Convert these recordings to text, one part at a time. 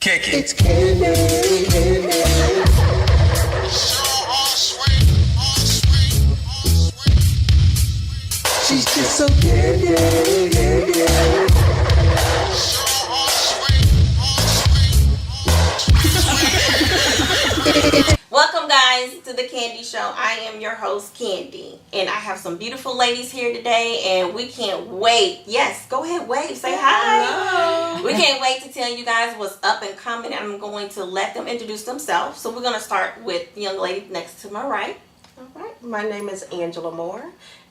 Kick it. It's Candy. She's just so candy. Welcome guys to the Candy Show. I am your host Candy, and I have some beautiful ladies here today, and we can't wait. Yes, go ahead, wave, say hi. Hello. We can't wait to tell you guys what's up and coming, and I'm going to let them introduce themselves. So we're going to start with the young lady next to my right. All right, my name is Angela Moore,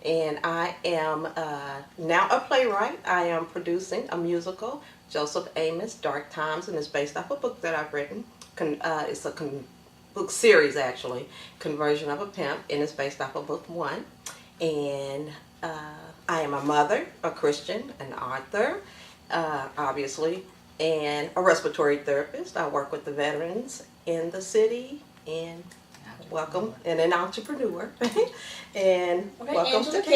and I am now a playwright. I am producing a musical, Joseph Amos, Dark Times, and it's based off a book that I've written. It's a book series, actually, Conversion of a Pimp, and it's based off of book 1. And I am a mother, a Christian, an author, obviously, and a respiratory therapist. I work with the veterans in the city, and welcome, and an entrepreneur. And Okay, welcome Angela, to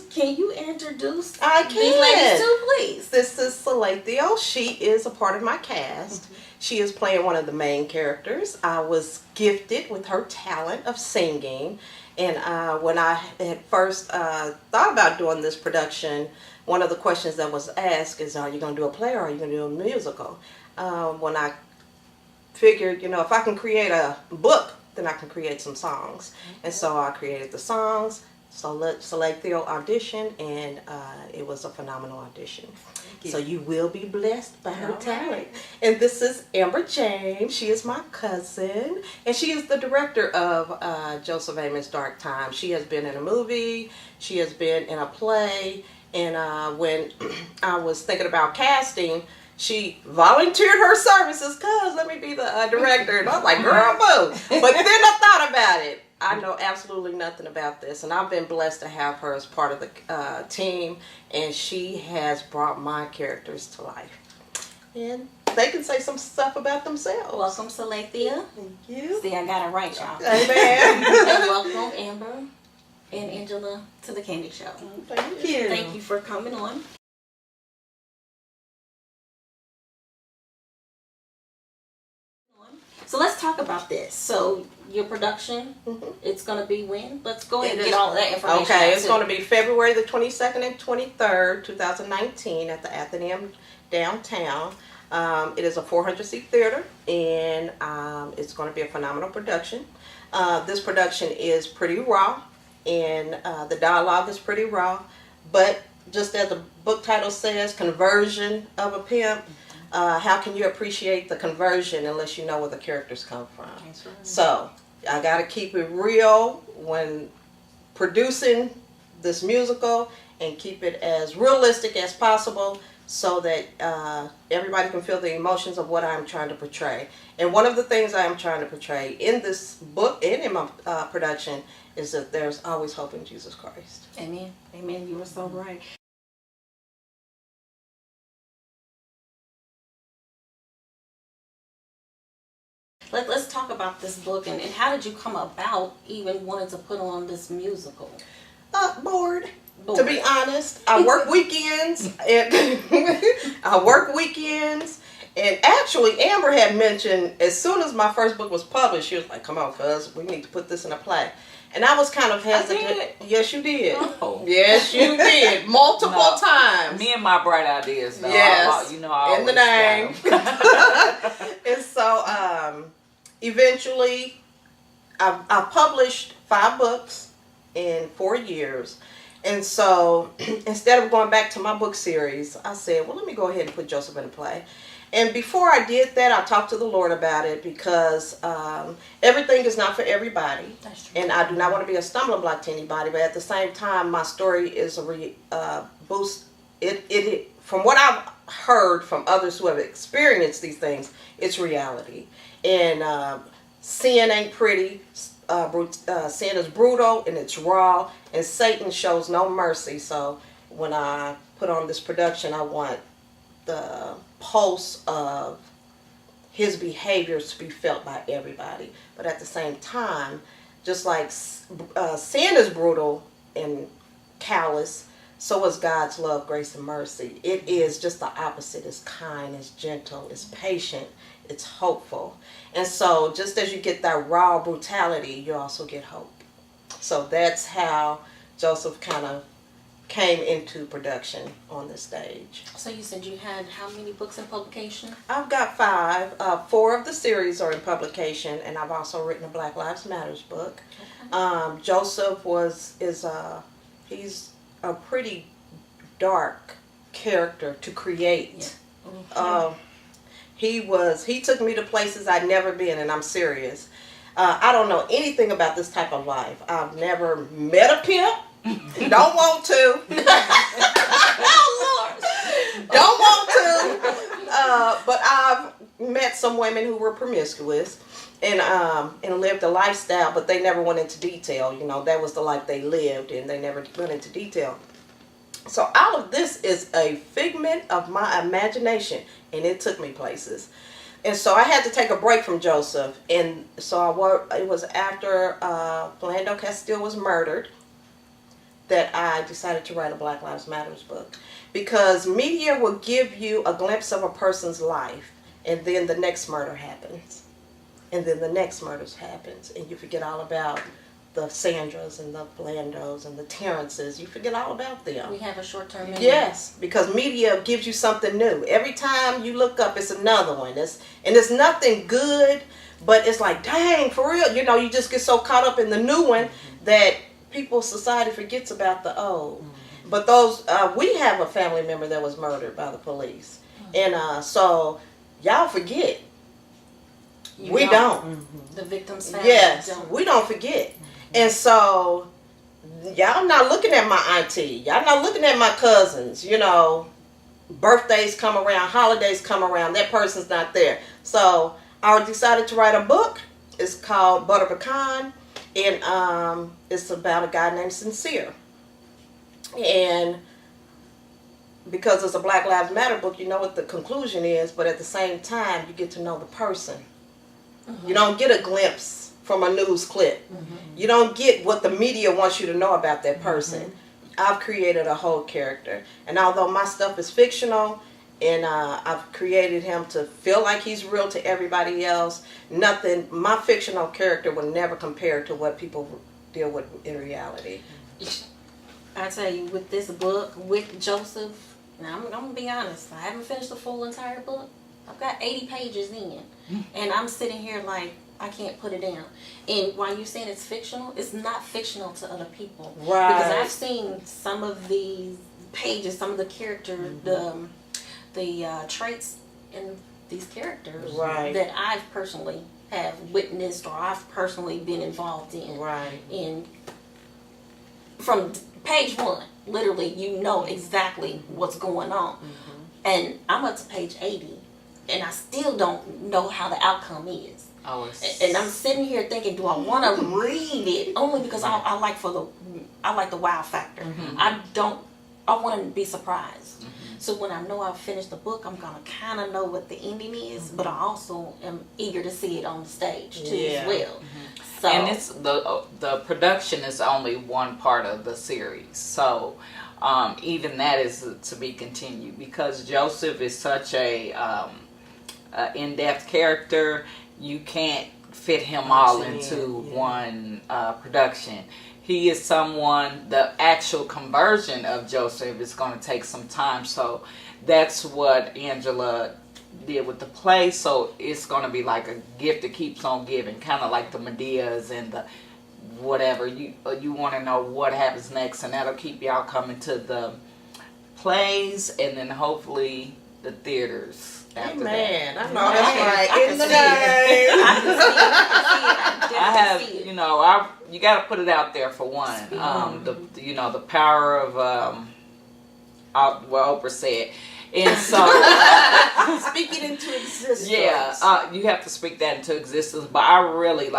can you introduce I these can. ladies too, please? This is Salathio. She is a part of my cast. She is playing one of the main characters. I was gifted with her talent of singing. And when I had first thought about doing this production, one of the questions that was asked is, are you going to do a play or are you going to do a musical? When I figured, if I can create a book, then I can create some songs. And so I created the songs. So Salathio auditioned, and it was a phenomenal audition. So you will be blessed by her talent. And this is Amber James. She is my cousin, and she is the director of Joseph Amos' Dark Times. She has been in a movie. She has been in a play. And when I was thinking about casting, she volunteered her services, cuz let me be the director. And I was like, girl, boo. But then I thought about it. I know absolutely nothing about this, and I've been blessed to have her as part of the team, and she has brought my characters to life. And they can say some stuff about themselves. Welcome, Salathia. Thank you. See, I got it right, y'all. Amen. And welcome, Amber and Angela, to the Candy Show. Thank you. Thank you for coming on. So let's talk about this. So your production, it's going to be when? Let's go ahead and get all of that information. Okay, out it's too. going to be February the 22nd and 23rd, 2019 at the Athenaeum downtown. It is a 400-seat theater, and it's going to be a phenomenal production. This production is pretty raw, and the dialogue is pretty raw, but just as the book title says, Conversion of a Pimp, how can you appreciate the conversion unless you know where the characters come from? That's right. So I got to keep it real when producing this musical, and keep it as realistic as possible so that everybody can feel the emotions of what I'm trying to portray. And one of the things I am trying to portray in this book and in my production is that there's always hope in Jesus Christ. Amen. Amen. You were so right. Let's talk about this book, and how did you come about even wanting to put on this musical? Bored. To be honest, I work weekends, and and actually Amber had mentioned as soon as my first book was published, she was like, "Come on, cuz, we need to put this in a play." And I was kind of hesitant. did? Yes, you did. Oh. Yes, you did. Multiple times. Me and my bright ideas. No, Yes. I In the always name. got 'em. And so eventually I published 5 books in 4 years. And so instead of going back to my book series, I said, well, let me go ahead and put Joseph in a play. And before I did that, I talked to the Lord about it, because everything is not for everybody. That's true. And I do not want to be a stumbling block to anybody, but at the same time, my story is a boost. It from what I've heard from others who have experienced these things, it's reality. And sin ain't pretty. Sin is brutal, and it's raw, and Satan shows no mercy. So when I put on this production, I want the pulse of his behaviors to be felt by everybody. But at the same time, just like sin is brutal and callous, so is God's love, grace, and mercy. It is just the opposite. It's kind, it's gentle, it's patient, it's hopeful. And so just as you get that raw brutality, you also get hope. So that's how Joseph kind of came into production on the stage. So you said you had how many books in publication? I've got 5. 4 of the series are in publication, and I've also written a Black Lives Matters book. Okay. Joseph he's a pretty dark character to create. Yeah. He took me to places I'd never been, and I'm serious. I don't know anything about this type of life. I've never met a pimp. Don't want to. Oh, Lord. Don't want to. But I've met some women who were promiscuous and lived a lifestyle, but they never went into detail. You know, that was the life they lived, and they never went into detail. So all of this is a figment of my imagination, and it took me places. And so I had to take a break from Joseph, and so it was after Philando Castile was murdered that I decided to write a Black Lives Matters book, because media will give you a glimpse of a person's life, and then the next murder happens, and then the next murder happens, and you forget all about the Sandras and the Philandos and the Terrences. You forget all about them. We have a short-term memory. Yes, because media gives you something new. Every time you look up, it's another one. It's nothing good, but it's like, dang, for real. You know, you just get so caught up in the new one that society forgets about the old. Mm-hmm. But we have a family member that was murdered by the police. Mm-hmm. And so y'all forget. We don't. Mm-hmm. The victim's family. Yes, we don't forget. Mm-hmm. And so y'all not looking at my auntie. Y'all not looking at my cousins. You know, birthdays come around, holidays come around. That person's not there. So I decided to write a book. It's called Butter Pecan. And it's about a guy named Sincere. And because it's a Black Lives Matter book, you know what the conclusion is, but at the same time, you get to know the person. Mm-hmm. You don't get a glimpse from a news clip. Mm-hmm. You don't get what the media wants you to know about that person. Mm-hmm. I've created a whole character. And although my stuff is fictional, and I've created him to feel like he's real to everybody else, my fictional character will never compare to what people deal with in reality. I tell you, with this book, with Joseph, now I'm going to be honest, I haven't finished the full entire book. I've got 80 pages in, and I'm sitting here like, I can't put it down. And while you're saying it's fictional, it's not fictional to other people. Right. Because I've seen some of these pages, some of the characters, the traits in these characters that I've personally have witnessed or I've personally been involved in. Right. And from page 1, literally, you know exactly what's going on. Mm-hmm. And I'm up to page 80, and I still don't know how the outcome is. Oh, and I'm sitting here thinking, do I want to read it? Only because I like the wow factor. Mm-hmm. I want to be surprised. Mm-hmm. So when I know I've finished the book, I'm going to kind of know what the ending is, mm-hmm. but I also am eager to see it on the stage too as well. Mm-hmm. So, and it's the production is only one part of the series. So even that is to be continued, because Joseph is such a in-depth character. You can't fit him all into one production. He is someone, the actual conversion of Joseph is going to take some time. So that's what Angela did with the play. So it's going to be like a gift that keeps on giving, kind of like the Medeas and the whatever. You want to know what happens next, and that'll keep y'all coming to the plays and then hopefully the theaters. Amen. I know that's right. In the name. I have, you got to put it out there for one. The power of what Oprah said, and so speak it into existence. Yeah, you have to speak that into existence. But I really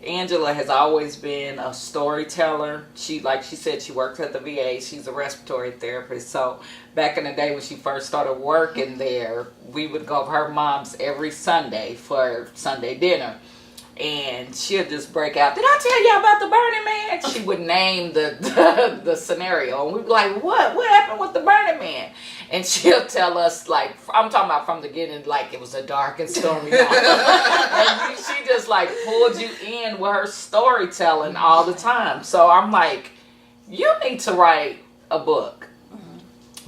Angela has always been a storyteller. She said, she works at the VA. She's a respiratory therapist. So back in the day when she first started working there, we would go to her mom's every Sunday for Sunday dinner. and she'll just break out, did I tell you about the Burning Man? She would name the scenario, and we'd be like, what happened with the Burning Man? And she'll tell us, like, I'm talking about from the beginning, like it was a dark and stormy night. And she just like pulled you in with her storytelling all the time. So I'm like, you need to write a book.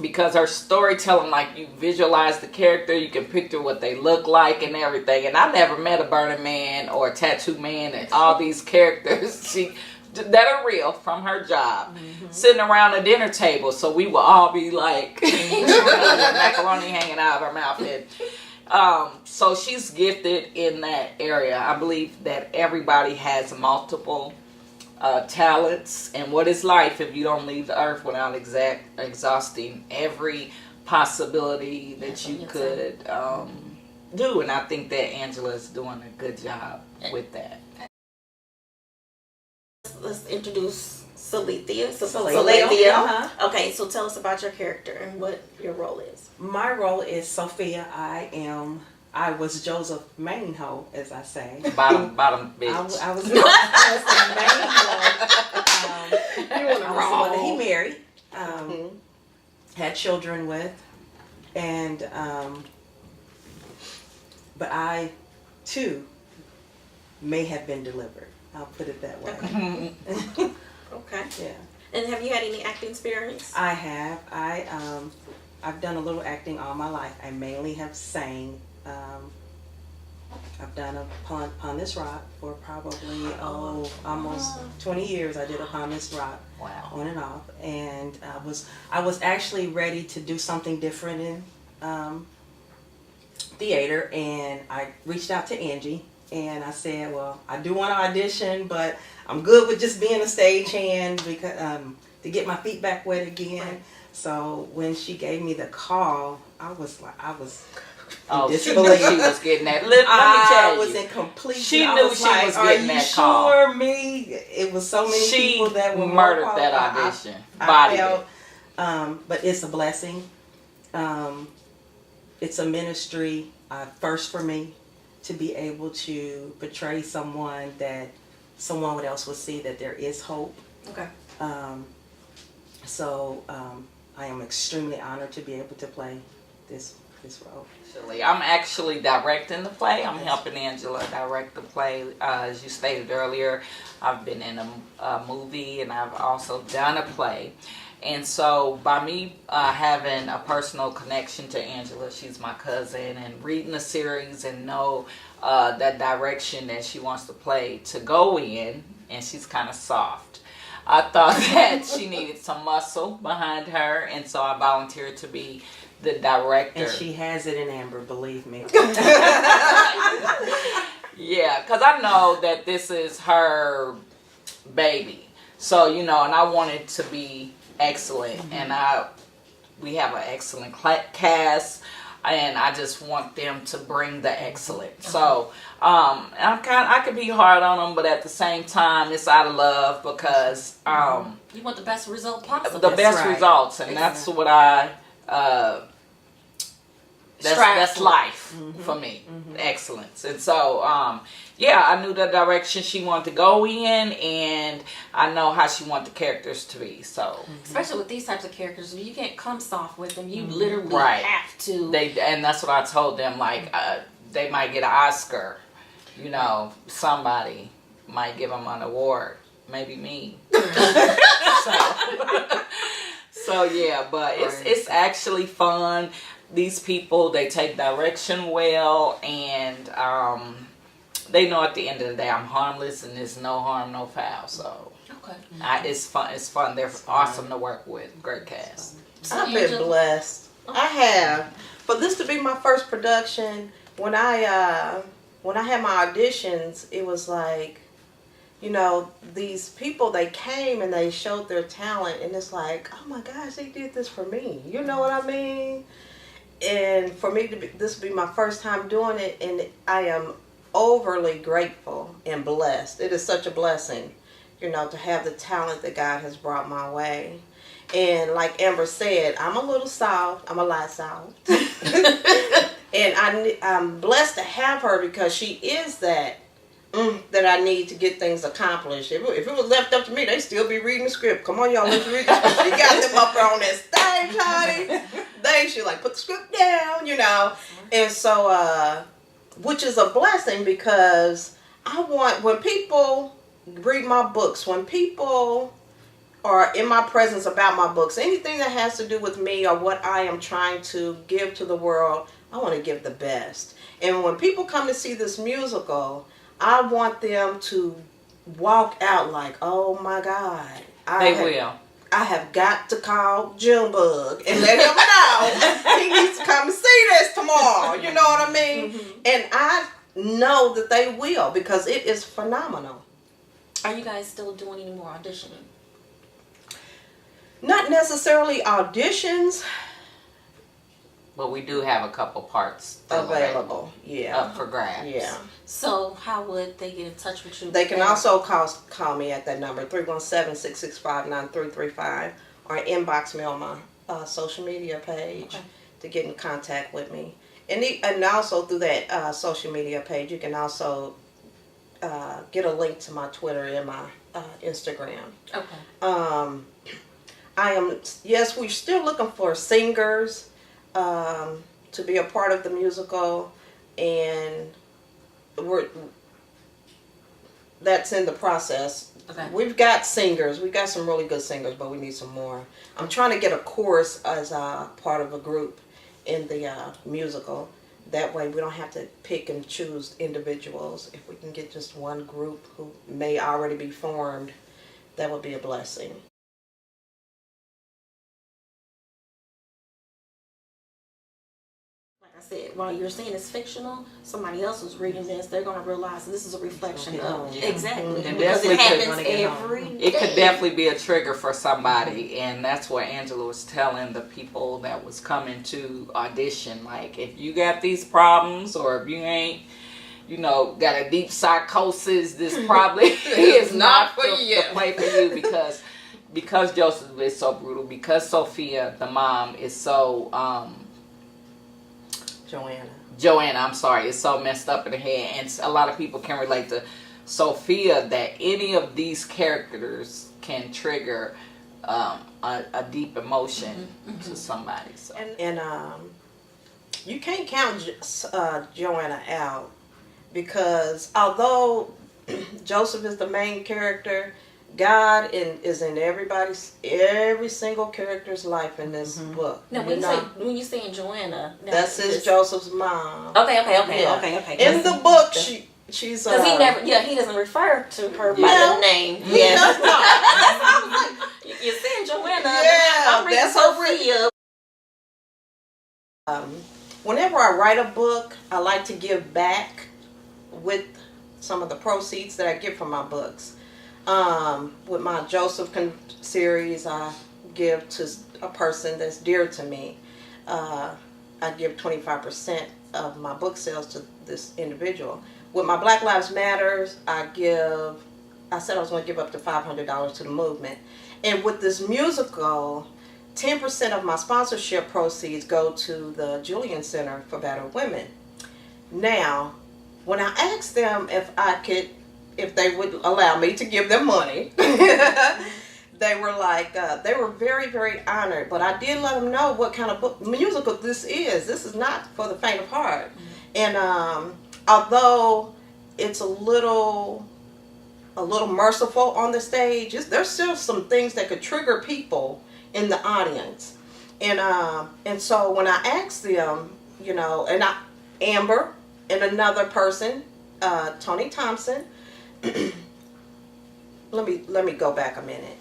Because her storytelling, like, you visualize the character, you can picture what they look like and everything. And I never met a Burning Man or a Tattoo Man and all these characters that are real from her job, sitting around a dinner table. So we will all be like, with macaroni hanging out of her mouth. And, so she's gifted in that area. I believe that everybody has multiple talents, and what is life if you don't leave the earth without exhausting every possibility that you could do. And I think that Angela is doing a good job with that. Let's introduce Salethia. Salethia. Okay, so tell us about your character and what your role is. My role is Sophia. I was Joseph Mainho, as I say. Bottom bitch. I was the main one. I was the one that he married, had children with, and but I too may have been delivered. I'll put it that way. Okay. Yeah. And have you had any acting experience? I have. I've done a little acting all my life. I mainly have sang. I've done Upon This Rock for probably almost 20 years. I did Upon This Rock, Wow. on and off, and I was actually ready to do something different in theater, and I reached out to Angie, and I said, well, I do want to audition, but I'm good with just being a stagehand because to get my feet back wet again. Right. So when she gave me the call, I was Oh, she disbelief. knew she was getting that. Let me I tell you. was in complete. She I knew was she like, was getting Are you that call. sure me? It was so many She people that were murdered more that qualified. audition. I Bodied felt, but it's a blessing. It's a ministry first for me to be able to portray someone that someone else will see that there is hope. Okay. So I am extremely honored to be able to play this role. I'm actually directing the play. I'm helping Angela direct the play. As you stated earlier, I've been in a movie, and I've also done a play. And so by me having a personal connection to Angela, she's my cousin, and reading the series and know that direction that she wants to play to go in, and she's kind of soft. I thought that she needed some muscle behind her, and so I volunteered to be the director. And she has it in Amber, believe me. Yeah, because I know that this is her baby. So, and I want it to be excellent. And we have an excellent cast, and I just want them to bring the excellence. So, I could be hard on them, but at the same time, it's out of love because You want the best result possible. the best right. results, and that's what I. That's life for me, excellence. And so, I knew the direction she wanted to go in, and I know how she wanted the characters to be. So, especially with these types of characters, you can't come soft with them. You literally Right. have to. and that's what I told them. Like, they might get an Oscar. Somebody might give them an award. Maybe me. So yeah, but it's actually fun. These people, they take direction well, and they know at the end of the day I'm harmless, and there's no harm, no foul. So Okay. it's fun. It's fun. They're awesome to work with. Great cast. I've been blessed. I have. For this to be my first production, when I had my auditions, it was like, these people, they came and they showed their talent, and it's like, oh my gosh, they did this for me. You know what I mean? And for me this be my first time doing it, and I am overly grateful and blessed. It is such a blessing, to have the talent that God has brought my way. And like Amber said, I'm a little soft. I'm a lot soft. And I'm blessed to have her because she is that that I need to get things accomplished. If it was left up to me, they'd still be reading the script. Come on, y'all, let's read the script. She got them up there on that stage, honey. She like, put the script down, you know. And so, which is a blessing, because I want, when people read my books, when people are in my presence about my books, anything that has to do with me or what I am trying to give to the world, I want to give the best. And when people come to see this musical, I want them to walk out like, oh my God. I have got to call Junebug and let him know he needs to come and see this tomorrow. You know what I mean? Mm-hmm. And I know that they will, because it is phenomenal. Are you guys still doing any more auditioning? Not necessarily auditions. But we do have a couple parts still available. Yeah. Up for grabs. Yeah. So how would they get in touch with you? They can also call me at that number, 317-665-9335, or inbox me on my social media page to get in contact with me. And also through that social media page, you can also get a link to my Twitter and my Instagram. Okay. Yes, we're still looking for singers to be a part of the musical, and that's in the process. Okay. We've got singers. We've got some really good singers, but we need some more. I'm trying to get a chorus as a part of a group in the musical. That way we don't have to pick and choose individuals. If we can get just one group who may already be formed, that would be a blessing. I said, while you're saying it's fictional, somebody else is reading this, they're going to realize this is a reflection of exactly, And because it happens every every day. It could definitely be a trigger for somebody, and that's what Angela was telling the people that was coming to audition. Like, if you got these problems, or if you ain't, got a deep psychosis, this probably is not for you. The play for you, because Joseph is so brutal, because Sophia, the mom, is so Joanna, I'm sorry, is so messed up in the head, and a lot of people can relate to Sophia, that any of these characters can trigger a deep emotion to somebody. So. And you can't count Joanna out, because although Joseph is the main character, God is in every single character's life in this book. Now, when you say Joanna, that's Joseph's mom. Okay. In the book, she's because he doesn't refer to her by the name. He does not. You're saying Joanna. Yeah, I'm reading Sophia. Whenever I write a book, I like to give back with some of the proceeds that I get from my books. With my Joseph series, I give to a person that's dear to me. I give 25% of my book sales to this individual. With my Black Lives Matters, I said I was going to give up to $500 to the movement. And with this musical, 10% of my sponsorship proceeds go to the Julian Center for Battered Women. Now, when I asked them if they would allow me to give them money, they were like, they were very, very honored. But I did let them know what kind of musical this is. This is not for the faint of heart. And although it's a little merciful on the stage, there's still some things that could trigger people in the audience. And so when I asked them, Amber and another person, Tony Thompson. Let me go back a minute.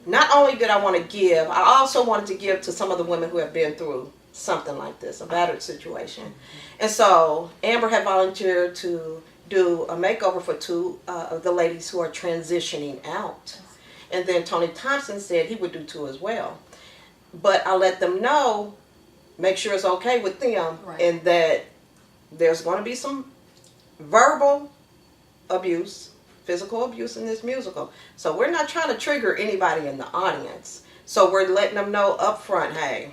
Not only did I want to give, I also wanted to give to some of the women who have been through something like this, a battered situation. And so Amber had volunteered to do a makeover for two of the ladies who are transitioning out. And then Tony Thompson said he would do two as well. But I let them know, make sure it's okay with them, and that there's going to be some verbal abuse, physical abuse in this musical. So we're not trying to trigger anybody in the audience. So we're letting them know up front, hey,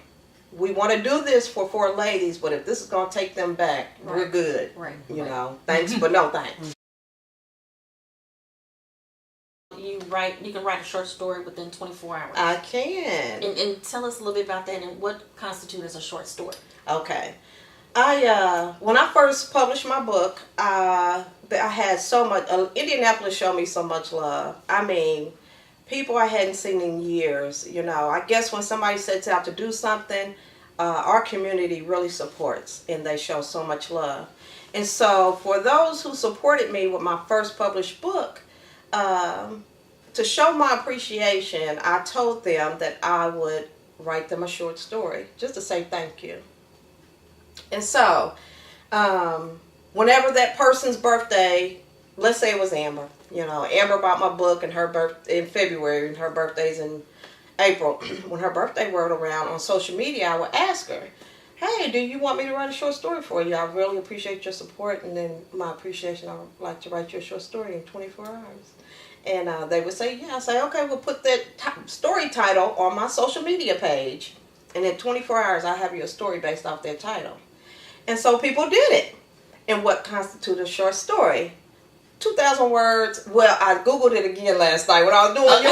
we want to do this for 4 ladies, but if this is going to take them back, we're good. Thanks, but no thanks. You can write a short story within 24 hours. I can. And tell us a little bit about that and what constitutes as a short story. Okay. When I first published my book, I had so much, Indianapolis showed me so much love. I mean, people I hadn't seen in years, you know. I guess when somebody sets out to do something, our community really supports and they show so much love. And so for those who supported me with my first published book, to show my appreciation, I told them that I would write them a short story just to say thank you. And so, whenever that person's birthday, let's say it was Amber, you know, Amber bought my book and her birthday in February and her birthday's in April. When her birthday rolled around on social media, I would ask her, hey, do you want me to write a short story for you? I really appreciate your support, and then my appreciation, I would like to write you a short story in 24 hours. And they would say, yeah. I say, okay, we'll put that story title on my social media page, and in 24 hours, I'll have you a story based off that title. And so people did it. And what constitutes a short story? 2,000 words. Well, I Googled it again last night when I was doing yours.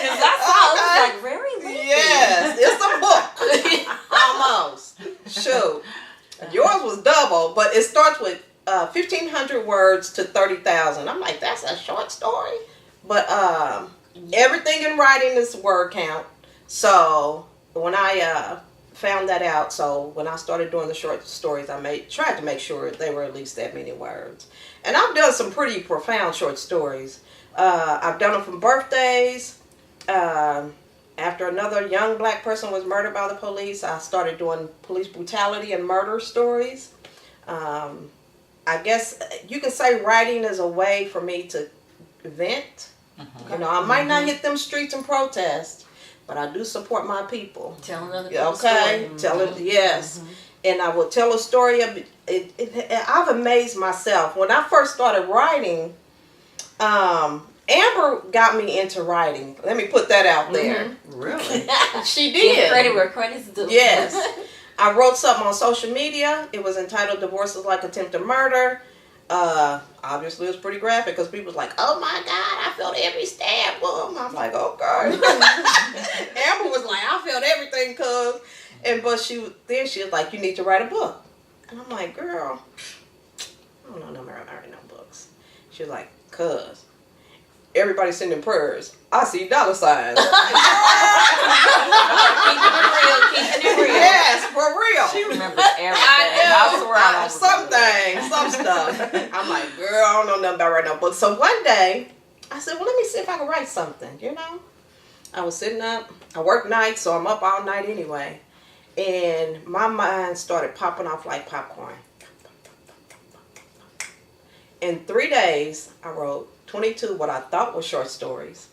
Because I saw it was like very lengthy. Yes, it's a book. Almost. Shoot. Yours was double, but it starts with 1,500 words to 30,000. I'm like, that's a short story. But everything in writing is word count. So when I found that out, so when I started doing the short stories, I tried to make sure they were at least that many words. And I've done some pretty profound short stories. I've done them from birthdays. After another young black person was murdered by the police, I started doing police brutality and murder stories. I guess you can say writing is a way for me to vent. You know, I might not hit them streets and protest, but I do support my people. Telling other people's Okay, yes. And I will tell a story of it. I've amazed myself. When I first started writing, Amber got me into writing. Let me put that out there. Really? She Give did. credit where credit's due. Yes. I wrote something on social media. It was entitled Divorce is Like Attempted Murder. Obviously, it was pretty graphic because people was like, oh my God, I felt every stab wound. I'm like, okay. Amber was like, I felt everything, cuz. But she was like, you need to write a book. And I'm like, girl, I don't know nothing about writing no books. She was like, cuz, everybody's sending prayers. I see dollar signs. Keeping it real. Yes, for real. She remembers everything. I swear I don't Some remember. things, some stuff. I'm like, girl, I don't know nothing about writing no book. So one day, I said, well, let me see if I can write something, you know? I was sitting up. I work nights, so I'm up all night anyway. And my mind started popping off like popcorn. In 3 days, I wrote 22 what I thought were short stories.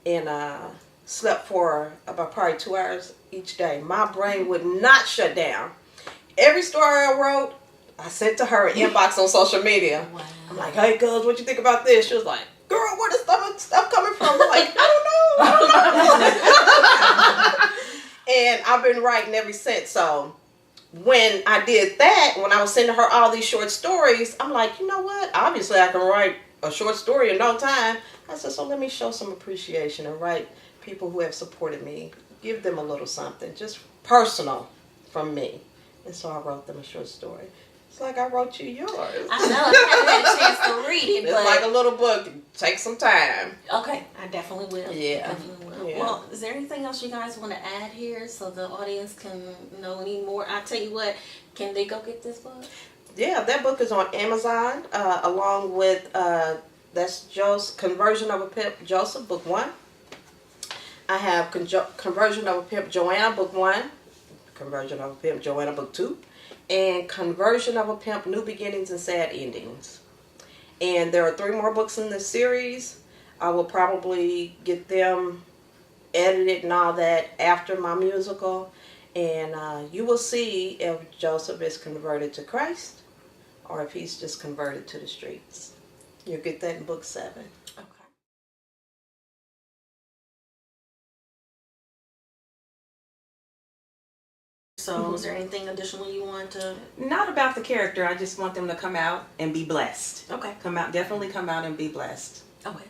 And slept for about probably 2 hours each day. My brain would not shut down. Every story I wrote, I sent to her an inbox on social media. Wow. I'm like, hey, girls, what you think about this? She was like, girl, where does stuff coming from? I'm like, I don't know. And I've been writing ever since. So when I did that, when I was sending her all these short stories, I'm like, you know what? Obviously, I can write a short story in no time. I said, so let me show some appreciation and write people who have supported me. Give them a little something, just personal from me. And so I wrote them a short story. It's like I wrote you yours. I know. I haven't had a chance to read it, It's but like a little book. Take some time. okay, I definitely will. Yeah. Definitely will. Yeah. Well, is there anything else you guys want to add here so the audience can know any more? I tell you what, can they go get this book? Yeah, that book is on Amazon, along with that's Conversion of a Pimp Joseph, book 1. I have Conversion of a Pimp Joanna, book 1. Conversion of a Pimp Joanna, book 2. And Conversion of a Pimp, New Beginnings and Sad Endings. And there are 3 more books in this series. I will probably get them edited and all that after my musical. And you will see if Joseph is converted to Christ or if he's just converted to the streets. You'll get that in book 7. Okay. So, is there anything additional you want to? Not about the character. I just want them to come out and be blessed. Okay. Definitely come out and be blessed. Okay.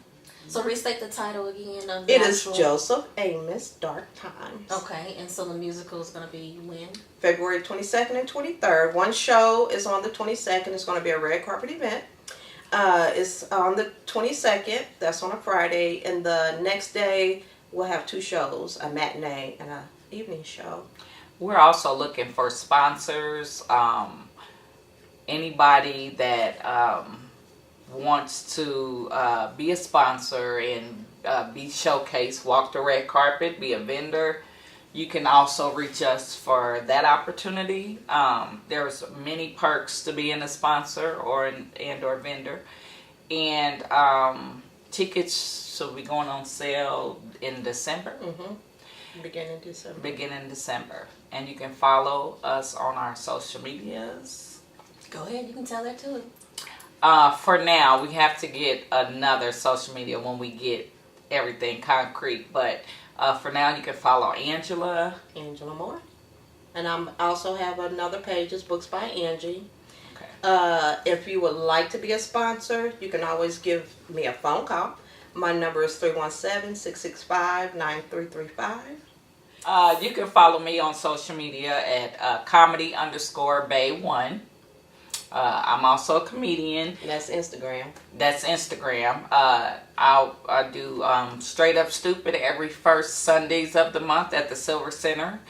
So restate the title again of the It is actual- Joseph Amos, Dark Times. Okay, and so the musical is going to be when? February 22nd and 23rd. One show is on the 22nd. It's going to be a red carpet event. It's on the 22nd. That's on a Friday. And the next day, we'll have 2 shows, a matinee and an evening show. We're also looking for sponsors. Anybody that wants to be a sponsor and be showcased, walk the red carpet, be a vendor, you can also reach us for that opportunity. There's many perks to being a sponsor or vendor, and tickets will be going on sale in December. Beginning December. Beginning December, and you can follow us on our social medias. Go ahead, you can tell that too. For now, we have to get another social media when we get everything concrete. But for now, you can follow Angela Moore. And I also have another page, it's Books by Angie. Okay. If you would like to be a sponsor, you can always give me a phone call. My number is 317-665-9335. You can follow me on social media at comedy_bay1. I'm also a comedian. That's Instagram. That's Instagram. I do Straight Up Stupid every first Sundays of the month at the Silver Center.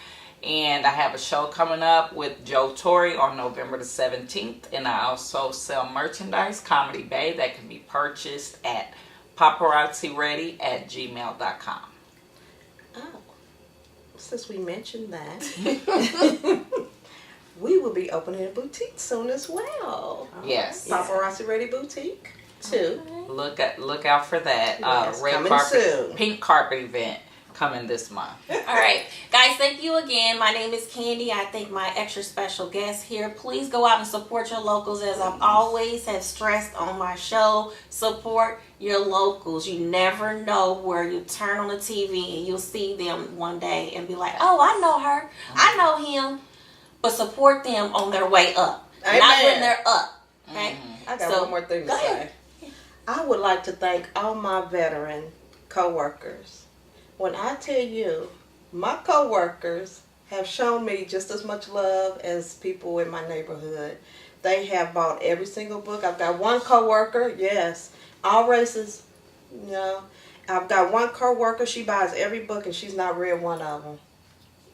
And I have a show coming up with Joe Torre on November the 17th. And I also sell merchandise, Comedy Bay, that can be purchased at paparazziready@gmail.com. Oh, since we mentioned that, we will be opening a boutique soon as well. Yes. Paparazzi Ready Boutique 2. Look out for that. Yes, Red coming carpet, soon. pink carpet event coming this month. All right, guys, thank you again. My name is Candy. I thank my extra special guest here. Please go out and support your locals, as I've always have stressed on my show. Support your locals. You never know where you turn on the TV and you'll see them one day and be like, oh, I know her. I know him. But support them on their way up. Amen. Not when they're up. Okay? I got So, one more thing to go say. ahead. I would like to thank all my veteran co-workers. When I tell you, my co-workers have shown me just as much love as people in my neighborhood. They have bought every single book. I've got one co-worker, yes, all races, you know. I've got one co-worker, she buys every book and she's not read one of them.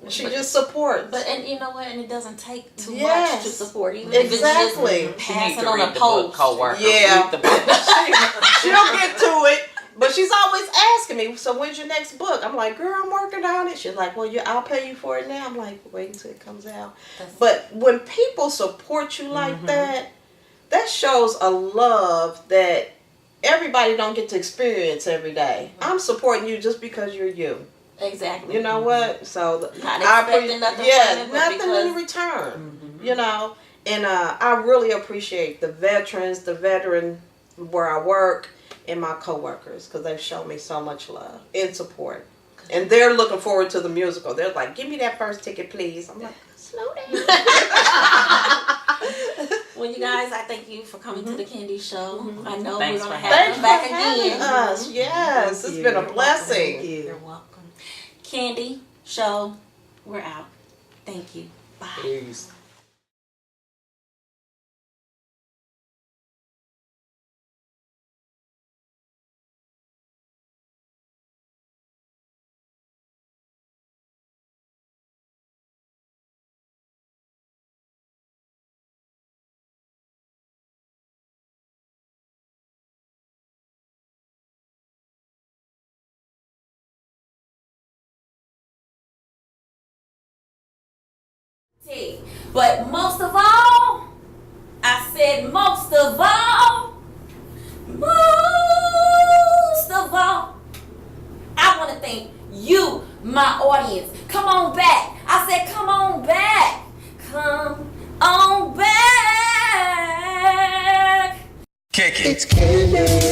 She just supports. But, and you know what? And it doesn't take too Yes. much to support. Even Exactly. if it's just She needs passing to on read a the book, post. co-worker. Yeah. Read the book. She'll get to it, but she's always asking me, so when's your next book? I'm like, girl, I'm working on it. She's like, well, I'll pay you for it now. I'm like, wait until it comes out. But when people support you like that shows a love that everybody don't get to experience every day. I'm supporting you just because you're you. Exactly. You know what? So Not expecting nothing from it, but nothing because- in return. You know, and I really appreciate the veteran where I work, and my coworkers, because they've shown me so much love and support. And they're looking forward to the musical. They're like, give me that first ticket, please. I'm like, slow down. Well, you guys, I thank you for coming to the Candy Show. I know Thanks we're going to for have Thanks you for back having again. us. Yes, it's been a blessing. You're welcome. Candy Show, we're out. Thank you. Bye. Peace. But most of all, I said most of all, I want to thank you, my audience. Come on back. I said come on back. Come on back. Kick it. It's Candy.